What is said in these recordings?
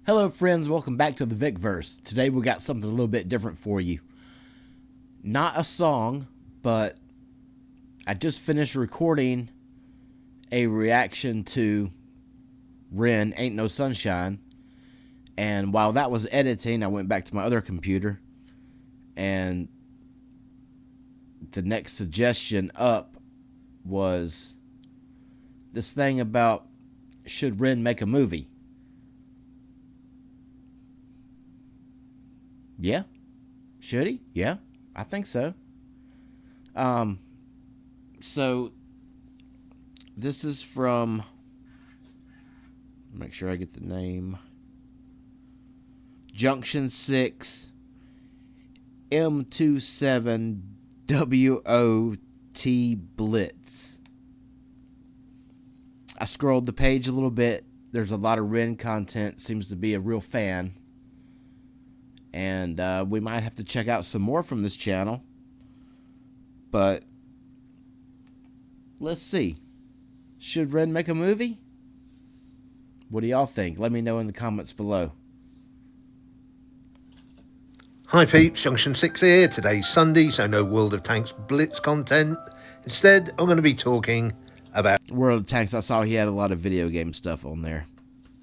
Hello friends, welcome back to the VicVerse. Today we got something a little bit different for you. Not a song, but I just finished recording a reaction to Ren, Ain't No Sunshine. And while that was editing, I went back to my other computer. And the next suggestion up was this thing about, should Ren make a movie? Yeah. Should he? Yeah, I think so. So this is from, make sure I get the name, Junction 6 M27WOT Blitz. I scrolled the page a little bit. There's a lot of Ren content. Seems to be a real fan. And we might have to check out some more from this channel. But let's see. Should Ren make a movie? What do y'all think? Let me know in the comments below. Hi peeps, Junction 6 here. Today's Sunday, so no World of Tanks Blitz content. Instead, I'm going to be talking about World of Tanks. I saw he had a lot of video game stuff on there.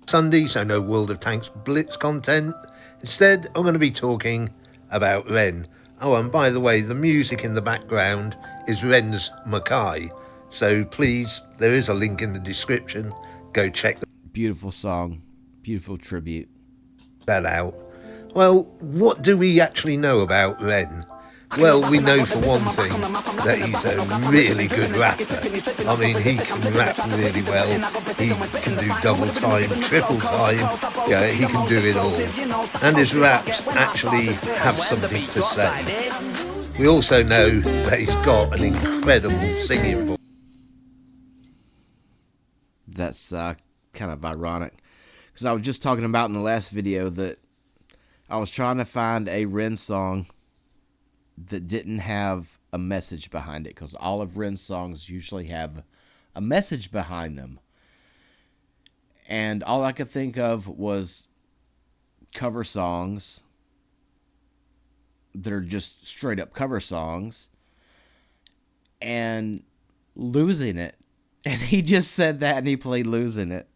Sunday, so no World of Tanks Blitz content. Instead, I'm going to be talking about Ren. Oh, and by the way, the music in the background is Ren's Mackay. So please, there is a link in the description. Go check Beautiful song. Beautiful tribute. that out. Well, what do we actually know about Ren? Well, we know for one thing that he's a really good rapper. I mean, he can rap really well. He can do double time, triple time. Yeah, he can do it all. And his raps actually have something to say. We also know that he's got an incredible singing voice. That's kind of ironic. Because I was just talking about in the last video that I was trying to find a Ren song that didn't have a message behind it, because all of Ren's songs usually have a message behind them. And all I could think of was cover songs that are just straight up cover songs and Losing It. And he just said that and he played Losing It.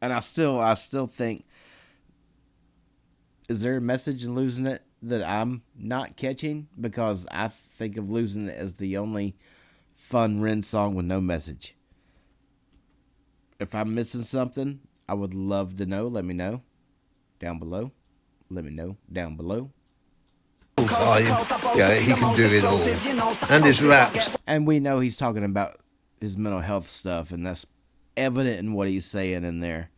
And I still think, is there a message in Losing It that I'm not catching? Because I think of Losing It as the only fun Ren song with no message. If I'm missing something, I would love to know. Let me know down below. Let me know down below. Time. Yeah, he can do it all. And his raps. And we know he's talking about his mental health stuff, and that's evident in what he's saying in there.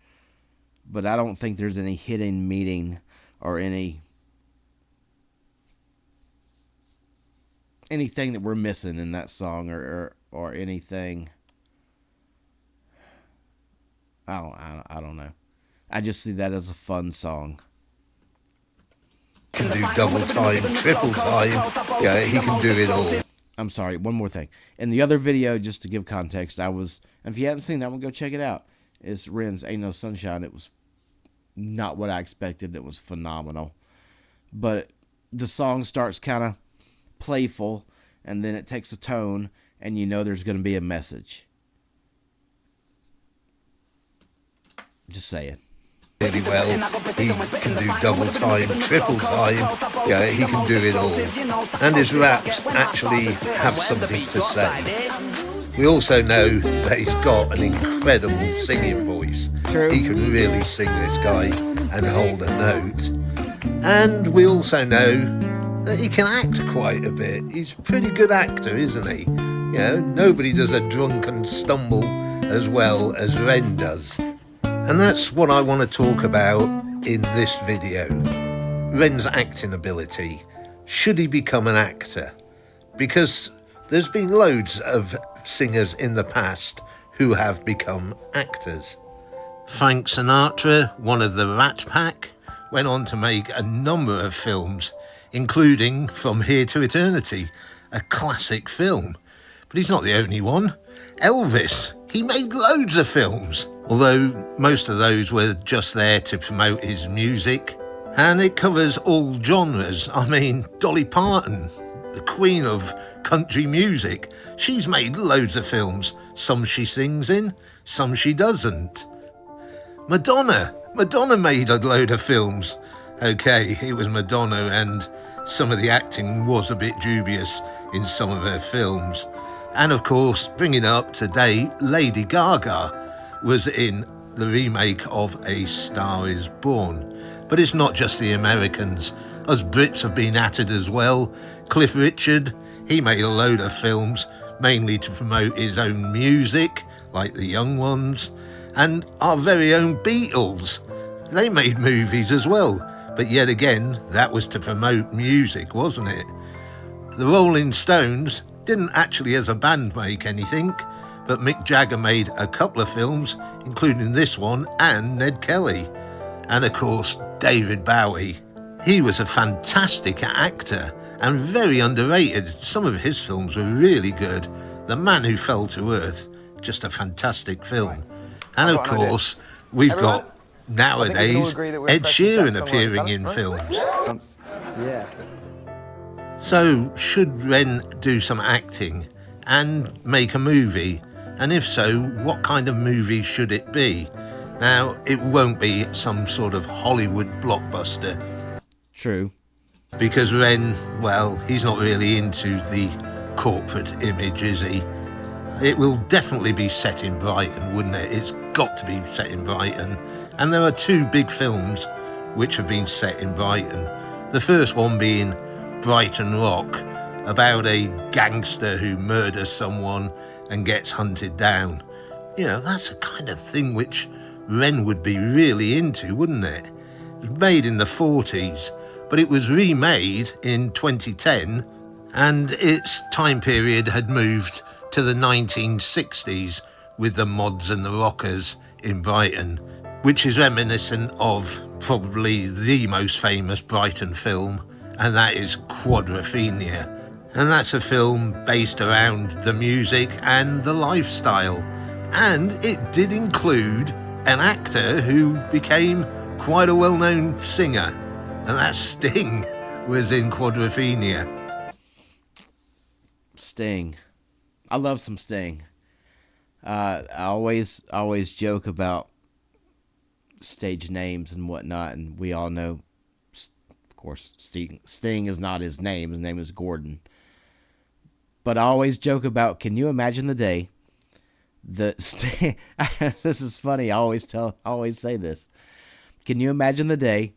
But I don't think there's any hidden meaning or anything that we're missing in that song, or anything. I don't know. I just see that as a fun song. Can do double time, triple time. Yeah, he can do it all. I'm sorry, one more thing. In the other video, just to give context, and if you haven't seen that one, go check it out. It's Ren's Ain't No Sunshine. It was not what I expected. It was phenomenal. But the song starts kind of playful, and then it takes a tone, and you know there's going to be a message. Just saying. Really well. He can do double time, triple time. Yeah, he can do it all. And his raps actually have something to say. We also know that he's got an incredible singing voice. True. He can really sing, this guy, and hold a note. And we also know that he can act quite a bit. He's a pretty good actor, isn't he? You know, nobody does a drunken stumble as well as Ren does. And that's what I want to talk about in this video. Ren's acting ability. Should he become an actor? Because there's been loads of singers in the past who have become actors. Frank Sinatra, one of the Rat Pack, went on to make a number of films, including From Here to Eternity, a classic film. But he's not the only one. Elvis, he made loads of films. although most of those were just there to promote his music. And it covers all genres. I mean, Dolly Parton, the queen of country music, she's made loads of films. Some she sings in, some she doesn't. Madonna made a load of films. Okay, it was Madonna, and some of the acting was a bit dubious in some of her films. And of course, bringing it up to date, Lady Gaga was in the remake of A Star Is Born. But it's not just the Americans. Us Brits have been at it as well. Cliff Richard, he made a load of films, mainly to promote his own music, like The Young Ones. And our very own Beatles, they made movies as well. But yet again, that was to promote music, wasn't it? The Rolling Stones didn't actually as a band make anything, but Mick Jagger made a couple of films, including this one and Ned Kelly. And of course, David Bowie. He was a fantastic actor and very underrated. Some of his films were really good. The Man Who Fell to Earth, just a fantastic film. And of course, we've got nowadays Ed Sheeran appearing in films. Yeah. So, should Ren do some acting and make a movie? And if so, what kind of movie should it be? Now, it won't be some sort of Hollywood blockbuster. True. Because Ren, well, he's not really into the corporate image, is he? It will definitely be set in Brighton, wouldn't it? It's got to be set in Brighton. And there are two big films which have been set in Brighton. The first one being Brighton Rock, about a gangster who murders someone and gets hunted down. You know, that's the kind of thing which Ren would be really into, wouldn't it? It was made in the 40s, but it was remade in 2010, and its time period had moved to the 1960s with the mods and the rockers in Brighton, which is reminiscent of probably the most famous Brighton film, and that is Quadrophenia. And that's a film based around the music and the lifestyle. And it did include an actor who became quite a well-known singer, and that Sting was in Quadrophenia. Sting. I love some Sting. I always joke about stage names and whatnot, and we all know, of course, Sting is not his name. His name is Gordon. But I always joke about, can you imagine the day that Sting... This is funny. I always say this. Can you imagine the day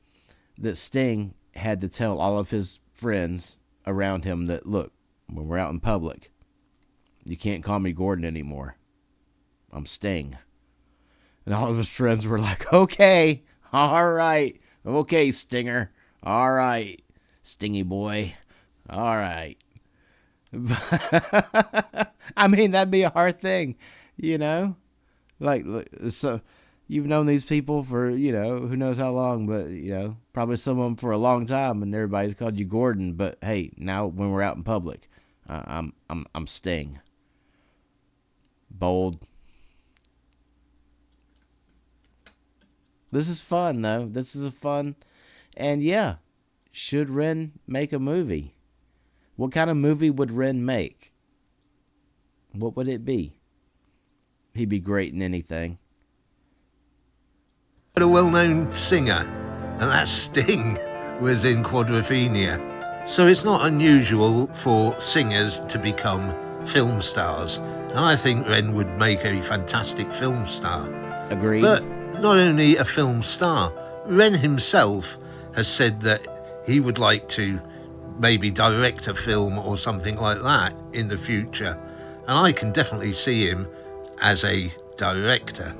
that Sting had to tell all of his friends around him that, look, when we're out in public, you can't call me Gordon anymore. I'm Sting. And all of his friends were like, okay, all right, okay, Stinger, all right, Stingy boy, all right. I mean, that'd be a hard thing, you know? Like, so you've known these people for, you know, who knows how long, but, you know, probably some of them for a long time, and everybody's called you Gordon. But hey, now when we're out in public, I'm Sting. Bold. This is fun, though. This is a fun, and yeah, should Ren make a movie? What kind of movie would Ren make? What would it be? He'd be great in anything. A well-known singer, and that Sting was in Quadrophenia. So it's not unusual for singers to become film stars, and I think Ren would make a fantastic film star. Agreed. But not only a film star, Ren himself has said that he would like to maybe direct a film or something like that in the future, and I can definitely see him as a director.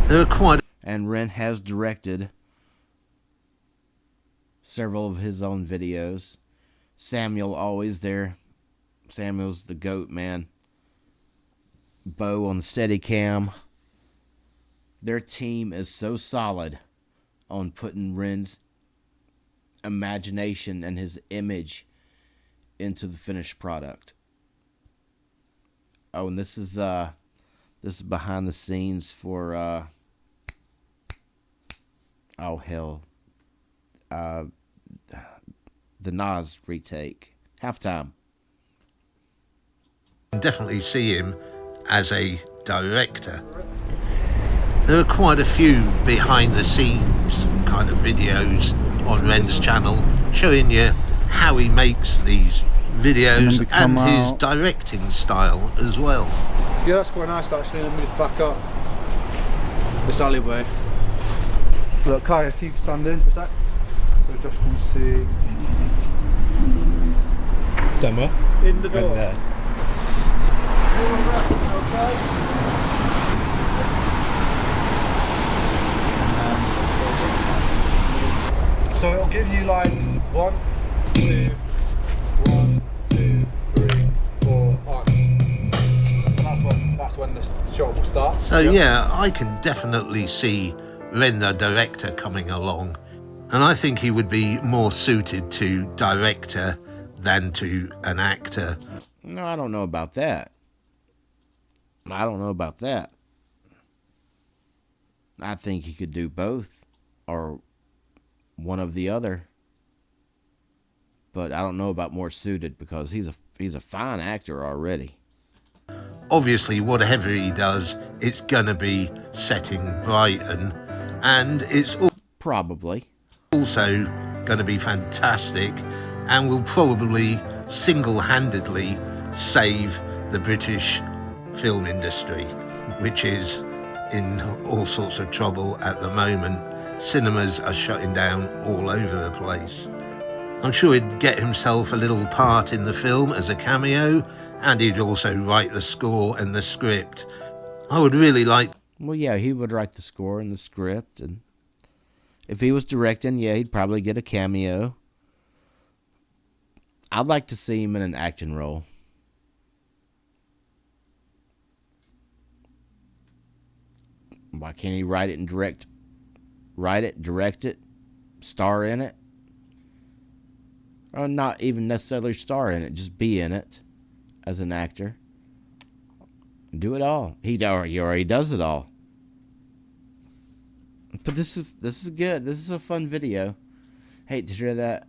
There are quite... And Ren has directed several of his own videos. Samuel always there. Samuel's the GOAT, man. Bo on the Steadicam. Their team is so solid on putting Ren's imagination and his image into the finished product. Oh, and this This is behind the scenes for oh hell, the Nas retake, Halftime. Definitely see him as a director. There are quite a few behind the scenes kind of videos on Ren's channel showing you how he makes these videos and his directing style as well. Yeah, that's quite nice actually. Let me just back up this alleyway. Look, Kai, if you can stand in for a sec. So Josh can see. Demo. In the door. Right So it'll give you like 1, 2, 1, 2, 3, 4, on. And that's when the shot will start. So yeah, I can definitely see Ren the director coming along, and I think he would be more suited to director than to an actor. No, I don't know about that. I don't know about that. I think he could do both, or one of the other. But I don't know about more suited, because he's a fine actor already. Obviously, whatever he does, it's gonna be setting Brighton, and it's Probably. also gonna be fantastic, and will probably single-handedly save the British film industry, which is in all sorts of trouble at the moment. Cinemas are shutting down all over the place. I'm sure he'd get himself a little part in the film as a cameo, and he'd also write the score and the script. I would really like... Well, yeah, he would write the score and the script, and if he was directing, yeah, he'd probably get a cameo. I'd like to see him in an acting role. Why can't he write it, direct it, star in it? Or not even necessarily star in it, just be in it as an actor. Do it all. He already does it all. But this is good. This is a fun video. Hate to hear that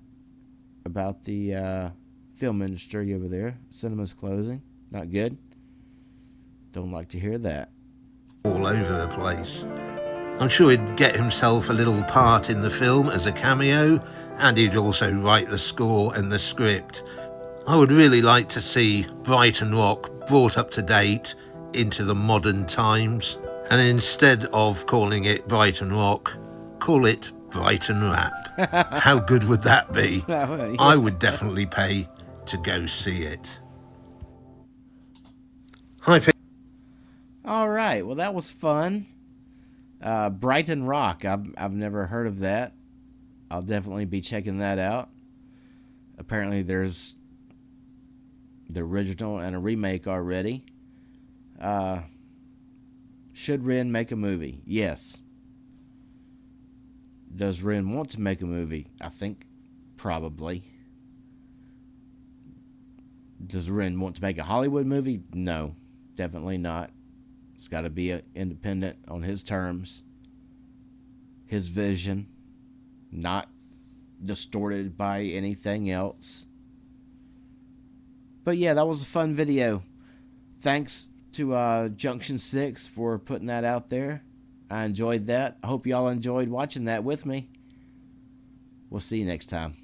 about the film industry over there. Cinema's closing. Not good. Don't like to hear that. All over the place. I'm sure he'd get himself a little part in the film as a cameo, and he'd also write the score and the script. I would really like to see Brighton Rock brought up to date into the modern times, and instead of calling it Brighton Rock, call it Brighton Rap. How good would that be? Yeah. I would definitely pay to go see it. Hi, Pete. All right. Well, that was fun. Brighton Rock. I've never heard of that. I'll definitely be checking that out. Apparently, there's the original and a remake already. Should Ren make a movie? Yes. Does Ren want to make a movie? I think probably. Does Ren want to make a Hollywood movie? No, definitely not. It's got to be independent on his terms, his vision, not distorted by anything else. But yeah, that was a fun video. Thanks to Junction 6 for putting that out there. I enjoyed that. I hope y'all enjoyed watching that with me. We'll see you next time.